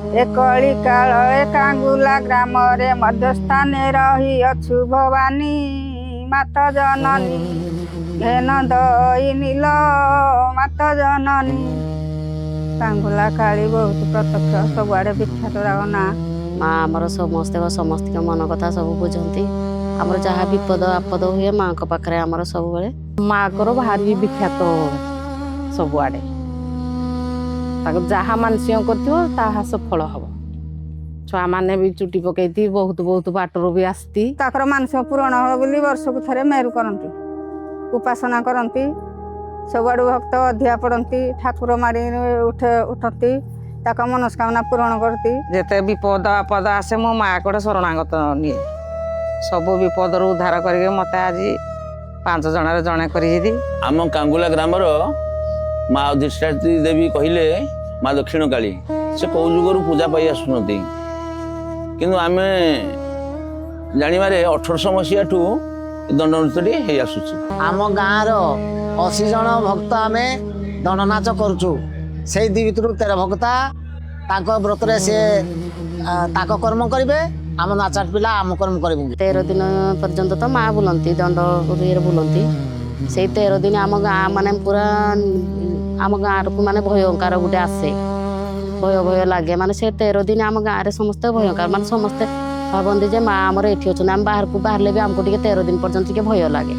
एकली काल कांगुला ग्राम रे मध्यस्थाने रही अछु भवानी माता जननी घेन दई नील माता जननी कांगुला काली बहुत प्रत्यक्ष सबुआड़े विख्यात ना माँ आमर समस्ते समस्त मन कथा सब बुझती आमर जहाँ विपद आपद हुए माँ को पाखे आमर सब माँ को भारी विख्यात सबुआड़े जहाँ मानसिक कर सफल हम छुआ मैंने भी चुटी पकई बहुत बहुत बाटर भी आसती मानसिक पूरण हो बोली वर्ष को थे मेरु करती उपासना करती सबुआड़ भक्त अधिया पड़ती ठाकुर मारी उठती मनस्कामना पूरण करती जिते विपद आपद आसे मो माँ को शरणागत निए सब विपद उद्धार करके मत आज 5 जन जड़े कर आम कांगुला ग्रामर माँ अधिष्ठात्री देवी कहले माँ दक्षिण काली से कौ जुगर पूजा पाई आसुनती किंतु आम जानिबारे 1800 मसीहा ठू दंड नृत्य आसुची आम गाँव 80 जन भक्त आम दंड नाच करुचु से भितर 13 भक्ता व्रत सी कर्म करेंगे आम नाचाट पिला आम कर्म करूँ 13 दिन पर्यंत तो माँ बुलती दंड बुलती से 13 दिन आम गाँ माने पूरा आम गाँव को माने भयंकर गोटे आसे भय भय लगे माने से 13 दिन आम गाँव में समस्ते भयंकर माने समस्ते भावती जे माँ आमर ये अच्छे आम बाहर को बाहर भी आमको 13 दिन पर्यंत भय लगे।